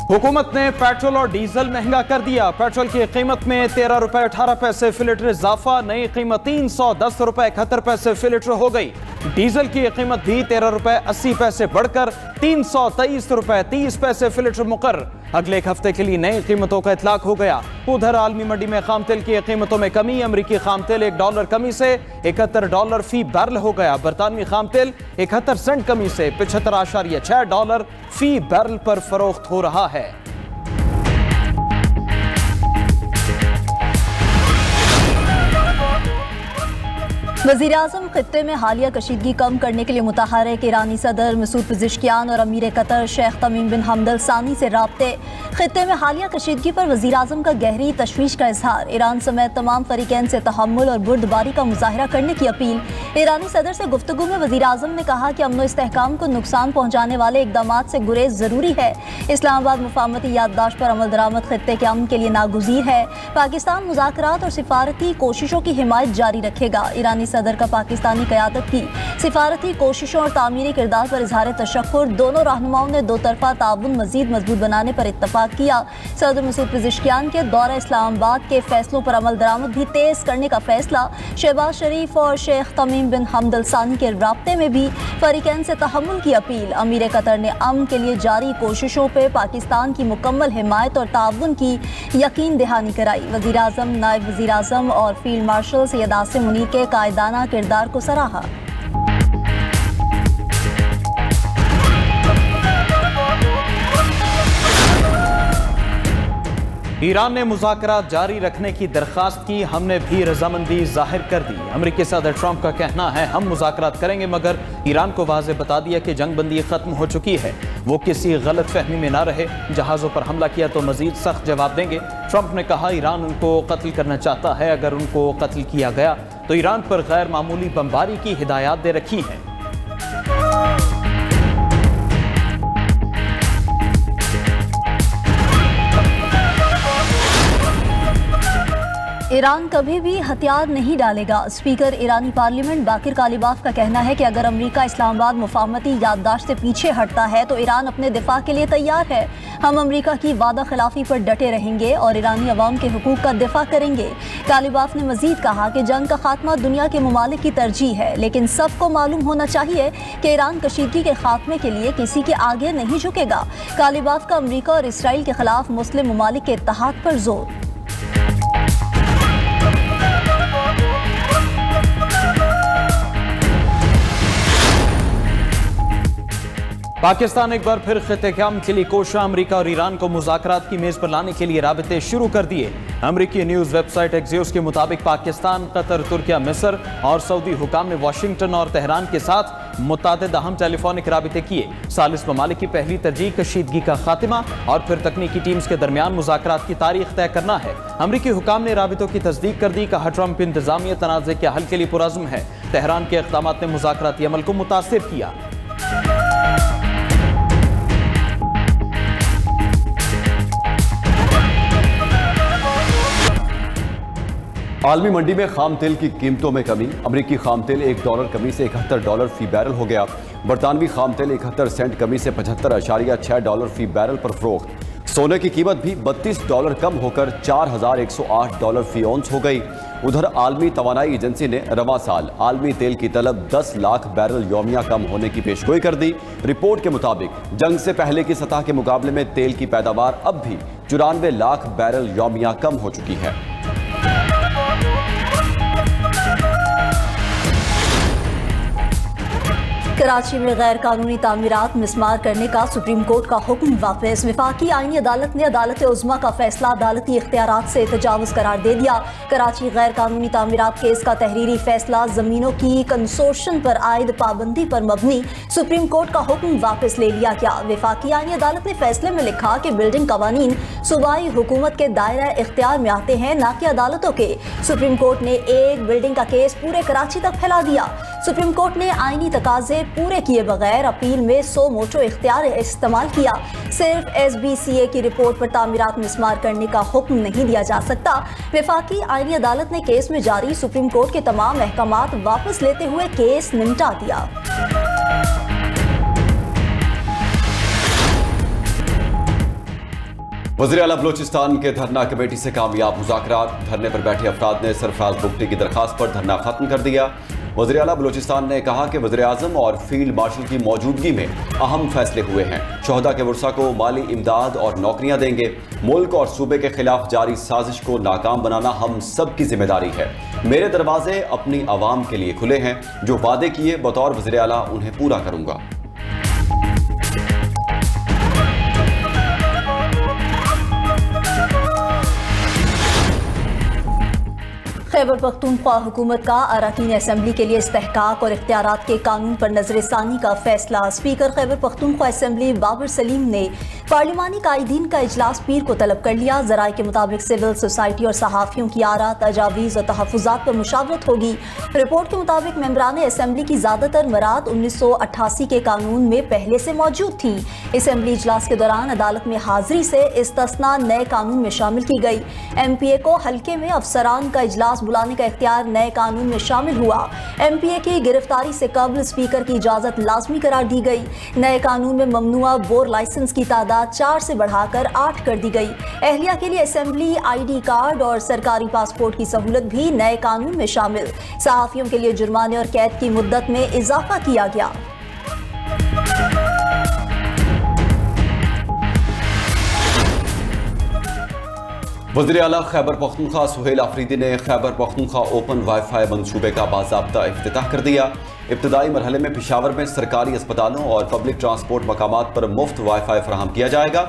हुकूमत ने पेट्रोल और डीजल महंगा कर दिया। पेट्रोल की कीमत में 13 रुपए 18 पैसे फी लीटर इजाफा, नई कीमत 310 रुपए 71 पैसे फी लीटर हो गई। डीजल की कीमत भी 13 रुपए 80 पैसे बढ़कर 323 रुपए 30 पैसे फी लीटर मुकर्रर। अगले एक हफ्ते के लिए नई कीमतों का इतलाक हो गया। उधर आलमी मंडी में खाम तेल की कीमतों में कमी। अमरीकी खाम तेल $1 कमी से $71 फी बैरल हो गया। बरतानवी खाम तेल 71 सेंट कमी से $75.6 फी बैरल पर फरोख्त हो रहा है। वज़ीर-ए-आज़म खित्ते में हालिया कशीदगी कम करने के लिए मुतहर्रिक ईरानी सदर मसूद पेज़ेश्कियान और अमीर कतर शेख तमीम बिन हमद अल सानी से राब्ते। खित्ते में हालिया कशीदगी पर वज़ीर-ए-आज़म का गहरी तशवीश का इजहार। ईरान समेत तमाम फरीकैन से तहम्मुल और बुर्दबारी का मुजाहिरा करने की अपील। ईरानी सदर से गुफ्तगू में वज़ीर-ए-आज़म ने कहा कि अमन व इस्तेहकाम को नुकसान पहुँचाने वाले इक़दाम से गुरेज ज़रूरी है। इस्लामाबाद मुफाहमती याददाश्त पर अमल दरामद खित्ते के अमन के लिए नागुज़ीर है। पाकिस्तान मुज़ाकरात और सिफारती कोशिशों की हिमायत जारी रखेगा। ईरानी सदर का पाकिस्तानी क़यादत की सिफारती कोशिशों और तामीरी किरदार पर इजहार तशक्कुर। दोनों रहनुमाओं ने दो तरफा ताउन मजीद मजबूत बनाने पर इत्तफाक किया। सदर मसूद पेज़ेश्कियान के दौरा इस्लामाबाद के फैसलों पर अमल दरामद भी तेज करने का फैसला। शहबाज शरीफ और शेख तमीम बिन हमद अल सानी के राब्ते में भी फरीकैन से तहम्मुल की अपील। अमीर कतर ने अमन के लिए जारी कोशिशों पर पाकिस्तान की मुकम्मल हिमायत और ताउन की यकीन दहानी कराई। वज़ीर-ए-आज़म, नायब वज़ीर-ए-आज़म और फील्ड मार्शल सैयद आसिम मुनीर के कायदाना किरदार को सराहा। ईरान ने मुज़ाकरात जारी रखने की दरख्वास्त की। हमने भी रजामंदी जाहिर कर दी। अमेरिकी सदर ट्रंप का कहना है हम मुज़ाकरात करेंगे, मगर ईरान को वाज़ेह बता दिया कि जंग बंदी खत्म हो चुकी है। वो किसी गलत फहमी में ना रहे। जहाज़ों पर हमला किया तो मजीद सख्त जवाब देंगे। ट्रंप ने कहा ईरान उनको कत्ल करना चाहता है। अगर उनको कत्ल किया गया तो ईरान पर गैर मामूली बमबारी की हिदायत दे रखी है। ईरान कभी भी हथियार नहीं डालेगा। स्पीकर ईरानी पार्लियामेंट बाकिर कालिबाफ का कहना है कि अगर अमेरिका इस्लामाबाद मुफाहमती याददाश्त से पीछे हटता है तो ईरान अपने दिफा के लिए तैयार है। हम अमेरिका की वादा खिलाफी पर डटे रहेंगे और ईरानी अवाम के हुकूक का दिफा करेंगे। कालिबाफ ने मजीद कहा कि जंग का खात्मा दुनिया के ममालिक की तरजीह है, लेकिन सबको मालूम होना चाहिए कि ईरान कशीदगी के खात्मे के लिए किसी के आगे नहीं झुकेगा। कालिबाफ का अमेरिका और इसराइल के खिलाफ मुस्लिम ममालिक के इत्तेहाद पर जोर। पाकिस्तान एक बार फिर खित्ते के अमन के लिए कोशिश। अमेरिका और ईरान को मुज़ाकरात की मेज पर लाने के लिए राबते शुरू कर दिए। अमेरिकी न्यूज़ वेबसाइट एक्सियोस के मुताबिक पाकिस्तान, कतर, तुर्किया, मिस्र और सऊदी हुकाम ने वाशिंगटन और तेहरान के साथ मुतअद्दिद अहम टेलीफोनिक राबते किए। सालिस ममालिक की पहली तरजीह कशीदगी का खात्मा और फिर तकनीकी टीम्स के दरमियान मुज़ाकरात की तारीख तय करना है। अमेरिकी हुकाम ने राबतों की तस्दीक कर दी। कहा ट्रंप इंतजामिया तनाज़े के हल के लिए पुरज़्म है। तेहरान के इक़दामात ने मुज़ाकराती अमल को मुतासिर किया। आलमी मंडी में खाम तेल की कीमतों में कमी। अमरीकी खाम तेल $1 कमी से $71 फी बैरल हो गया। बरतानवी खाम तेल 71 सेंट कमी से $75.6 फी बैरल पर फरोख्त। सोने की कीमत भी $32 कम होकर $4108 फी औंस हो गई। उधर आलमी तवानाई एजेंसी ने रवां साल आलमी तेल की तलब 10 लाख बैरल यौमिया कम होने की पेशगोई कर दी। रिपोर्ट के मुताबिक जंग से पहले की सतह के मुकाबले में तेल की पैदावार अब भी 94 लाख बैरल यौमिया कम हो चुकी है। कराची में गैर कानूनी तामीरात मिसमार करने का सुप्रीम कोर्ट का हुक्म वापस। वफाकी आईनी अदालत ने अदालत उज़्मा का फैसला अदालती इख्तियारात से तजावुज़ करार दे दिया। कराची गैर कानूनी तामीरात केस का तहरीरी फैसला ज़मीनों की कंसोर्शन पर आयद पाबंदी पर मबनी सुप्रीम कोर्ट का हुक्म वापस ले लिया गया। वफाकी आईनी अदालत ने फैसले में लिखा कि बिल्डिंग कवानीन सूबाई हुकूमत के दायरा इख्तियार में आते हैं, न कि अदालतों के। सुप्रीम कोर्ट ने एक बिल्डिंग का केस पूरे कराची तक फैला दिया। सुप्रीम कोर्ट ने आईनी तकाजे पूरे किए बगैर अपील में सो मोटो इख्तियार इस्तेमाल किया। सिर्फ SBCA की रिपोर्ट पर तामीरात मिसमार करने का हुक्म नहीं दिया जा सकता। वफाकी आईनी अदालत ने केस में जारी सुप्रीम कोर्ट के तमाम अहकामात वापस लेते हुए केस निपटा दिया। वज़ीर आला बलोचिस्तान के धरना कमेटी से कामयाब मुज़ाकरात। धरने पर बैठे अफराद ने सरफराज बुगटी की दरखास्त पर धरना खत्म कर दिया। वज़ीर आला बलोचिस्तान ने कहा कि वज़ीर आज़म और फील्ड मार्शल की मौजूदगी में अहम फैसले हुए हैं। शोहदा के वर्सा को माली इमदाद और नौकरियां देंगे। मुल्क और सूबे के खिलाफ जारी साजिश को नाकाम बनाना हम सब की जिम्मेदारी है। मेरे दरवाजे अपनी आवाम के लिए खुले हैं। जो वादे किए बतौर वज़ीर आला उन्हें पूरा करूंगा। खैबर पख्तूनख्वा हुकूमत का अरकान असम्बली के लिए इस्तेहकाक और इख्तियारात के कानून पर नजरसानी का फैसला। स्पीकर खैबर पख्तूनख्वा असम्बली बाबर सलीम ने पार्लिमानी कायदीन का इजलास पीर को तलब कर लिया। ज़राए के मुताबिक सिविल सोसाइटी और सहाफ़ियों की आरा, तजावीज़ और तहफ़्फ़ुज़ात पर मुशावरत होगी। रिपोर्ट के मुताबिक मेंबरान असम्बली की ज़्यादातर मराद 1988 के कानून में पहले से मौजूद थी। असम्बली इजलास के दौरान अदालत में हाजिरी से इस्तिस्ना नए कानून में शामिल की गई। MPA को हल्के में अफसरान का इजलास बुलाने का इख्तियार नए कानून में शामिल हुआ। MPA की गिरफ्तारी से कबल स्पीकर की इजाजत लाजमी करार दी गई। नए कानून में ममनुआ बोर लाइसेंस की तादाद 4 से बढ़ाकर 8 कर दी गई। अहलिया के लिए असेंबली ID कार्ड और सरकारी पासपोर्ट की सहूलत भी नए कानून में शामिल। सहाफियों के लिए जुर्माने और कैद की मुद्दत में इजाफा किया गया। वज़ीर आला खैबर पख्तूनख्वा सुहेल आफरीदी ने खैबर पख्तूनख्वा ओपन वाईफाई मंसूबे का बाज़ाब्ता इफ्तिताह कर दिया। इब्तदाई मरहले में पेशावर में सरकारी अस्पतालों और पब्लिक ट्रांसपोर्ट मकामात पर मुफ्त वाईफाई फराहम किया जाएगा।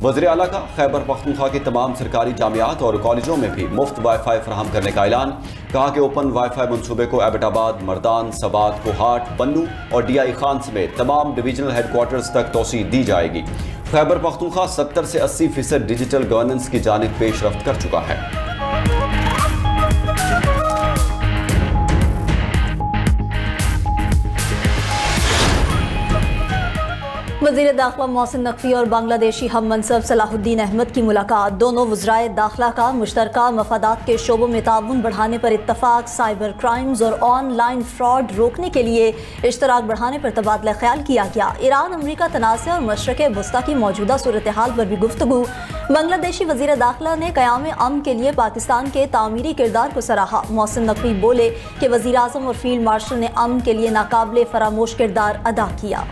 वज़ीर आला का खैबर पख्तूनख्वा के तमाम सरकारी जामियात और कॉलेजों में भी मुफ्त वाईफाई फराहम करने का ऐलान। कहा कि ओपन वाईफाई मंसूबे को एबटाबाद, मर्दान, सबात, कोहाट, बन्नू और DI खान समेत तमाम डिवीजनल हेडक्वार्टर्स तक तोसी दी जाएगी। खैबर पख्तूनख्वा 70 से 80% डिजिटल गवर्नेंस की जानिब पेशरफ्त कर चुका है। वज़ीर दाखिला मोहसिन नकवी और बांग्लादेशी हम मनसब सलाहुद्दीन अहमद की मुलाकात। दोनों वज़राए दाखिला का मुश्तरका मफादात के शोबों में ताउन बढ़ाने पर इत्तफाक। साइबर क्राइम्स और ऑनलाइन फ्रॉड रोकने के लिए इश्तराक बढ़ाने पर तबादला ख्याल किया गया। ईरान अमरीका तनाज़ और मशरक़ वस्ता की मौजूदा सूरत हाल पर भी गुफ्तगू। बांग्लादेशी वज़ीर दाखिला ने क़याम अमन के लिए पाकिस्तान के तामीरी किरदार को सराहा। मोहसिन नकवी बोले कि वज़ीर आज़म और फील्ड मार्शल ने अमन के लिए नाकाबिले फरामोश किरदार अदा किया।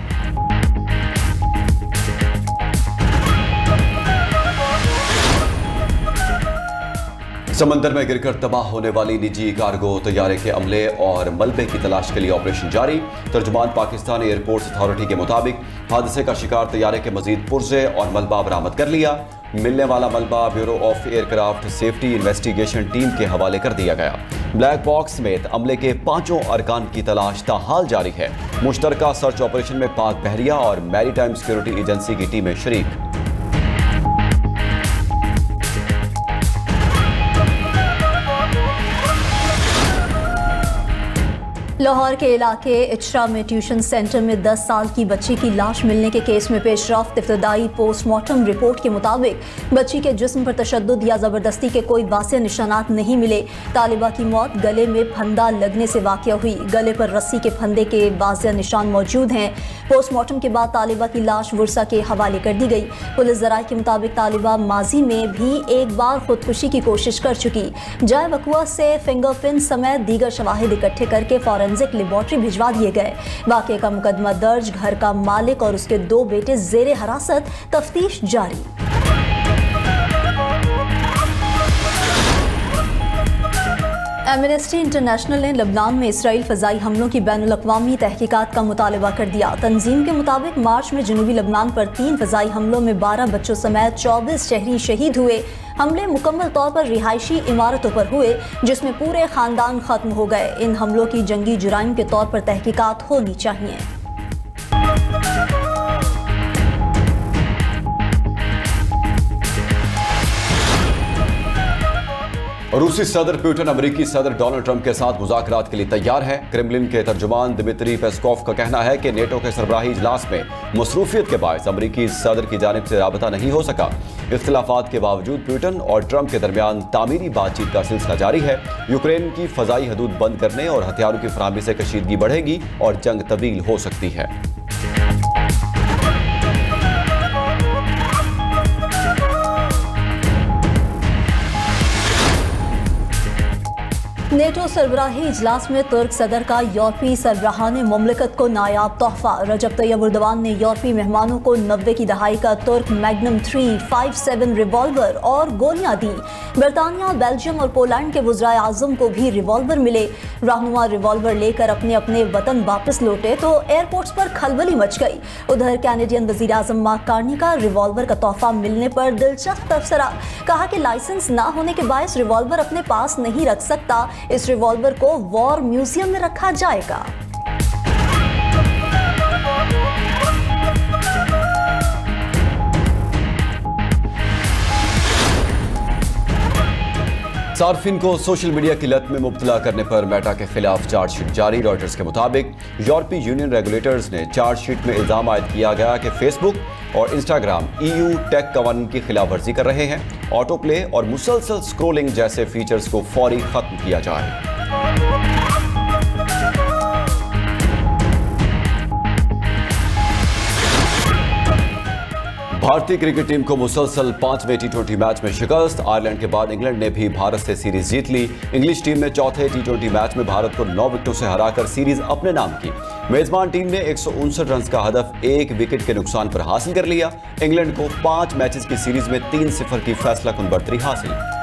समंदर में गिरकर तबाह होने वाली निजी कार्गो तैयारे के अमले और मलबे की तलाश के लिए ऑपरेशन जारी। तर्जुमान पाकिस्तान एयरपोर्ट्स अथॉरिटी के मुताबिक हादसे का शिकार तैयारे के मजीद पुर्जे और मलबा बरामद कर लिया। मिलने वाला मलबा bureau of aircraft safety investigation team के हवाले कर दिया गया। ब्लैक बॉक्स समेत अमले के 5 अरकान की तलाश ताहाल जारी है। मुश्तरका सर्च ऑपरेशन में पाक बहरिया और मैरीटाइम सिक्योरिटी एजेंसी की टीमें शरीक। लाहौर के इलाके इचरा में ट्यूशन सेंटर में 10 साल की बच्ची की लाश मिलने के केस में पेशरफ्त। इब्तदाई पोस्टमार्टम रिपोर्ट के मुताबिक बच्ची के जिस्म पर तशद्दुद या ज़बरदस्ती के कोई वाज़ेह निशानात नहीं मिले। तालिबा की मौत गले में फंदा लगने से वाक़या हुई। गले पर रस्सी के फंदे के वाज़ेह निशान मौजूद हैं। पोस्टमार्टम के बाद तालिबा की लाश वर्सा के हवाले कर दी गई। पुलिस ज़राए के मुताबिक तालिबा माजी में भी एक बार खुदकुशी की कोशिश कर चुकी। जाए वक़ुआ से फिंगरप्रिंट समेत दीगर शवाहिद इकट्ठे करके फॉरेंसिक लेबॉर्ट्री भिजवा दिए गए। वाक़े का मुकदमा दर्ज। घर का मालिक और उसके 2 बेटे ज़ेरे हिरासत। तफ्तीश जारी। एमनेस्टी इंटरनेशनल ने लबनान में इसराइल फ़ज़ाई हमलों की बैनुल-अक़वामी तहकीकात का मुतालबा कर दिया। तंजीम के मुताबिक मार्च में जनूबी लबनान पर 3 फ़ज़ाई हमलों में 12 बच्चों समेत 24 शहरी शहीद हुए। हमले मुकम्मल तौर पर रिहायशी इमारतों पर हुए जिसमें पूरे ख़ानदान ख़त्म हो गए। इन हमलों की जंगी जुराइम के तौर पर तहकीकात होनी चाहिए। रूसी सदर पुतिन अमेरिकी सदर डोनाल्ड ट्रंप के साथ मुज़ाकरात के लिए तैयार है। क्रेमलिन के तर्जुमान दिमित्री पेस्कोव का कहना है कि नेटो के सरबराही इजलास में मसरूफियत के बायस अमेरिकी सदर की जानिब से राबता नहीं हो सका। इख्तिलाफात के बावजूद पुतिन और ट्रंप के दरमियान तामीरी बातचीत का सिलसिला जारी है। यूक्रेन की फ़ज़ाई हदूद बंद करने और हथियारों की फराहमी से कशीदगी बढ़ेगी और जंग तवील हो सकती है। नेटो सरबराही इजलास में तुर्क सदर का यूरोपी सरबराहान मुमलिकत को नायाब तोहफा। रजब तैयब एर्दोगान ने यूरोपी मेहमानों को 90 की दहाई का तुर्क मैग्नम 357 रिवॉल्वर और गोलियां दी। बरतानिया, बेल्जियम और पोलैंड के वज़राए आज़म को भी रिवॉल्वर मिले। रहनुमा रिवॉल्वर लेकर अपने अपने वतन वापस लौटे तो एयरपोर्ट्स पर खलबली मच गई। उधर कैनेडियन वज़ीर आज़म मार्क कार्नी का रिवॉल्वर का तोहफा मिलने पर दिलचस्प तबसरा। कहा कि लाइसेंस ना होने के बायस रिवॉल्वर अपने पास नहीं रख सकता। इस रिवॉल्वर को वॉर म्यूजियम में रखा जाएगा। सार्फिन को सोशल मीडिया की लत में मुब्तला करने पर मेटा के खिलाफ चार्जशीट जारी। रॉयटर्स के मुताबिक यूरोपीय यूनियन रेगुलेटर्स ने चार्जशीट में इल्जाम आयद किया गया कि फेसबुक और इंस्टाग्राम EU टेक कवानीन की खिलाफ वर्जी कर रहे हैं। ऑटो प्ले और मुसलसल स्क्रोलिंग जैसे फीचर्स को फौरी खत्म किया जाए। भारतीय क्रिकेट टीम को मुसलसल 5वें T20 मैच में शिकस्त। आयरलैंड के बाद इंग्लैंड ने भी भारत से सीरीज जीत ली। इंग्लिश टीम ने चौथे T20 मैच में भारत को 9 विकेटों से हराकर सीरीज अपने नाम की। मेजबान टीम ने 159 रन का हदफ 1 विकेट के नुकसान पर हासिल कर लिया। इंग्लैंड को 5 मैचेस की सीरीज में 3-0 की फैसलाकुन बढ़तरी हासिल।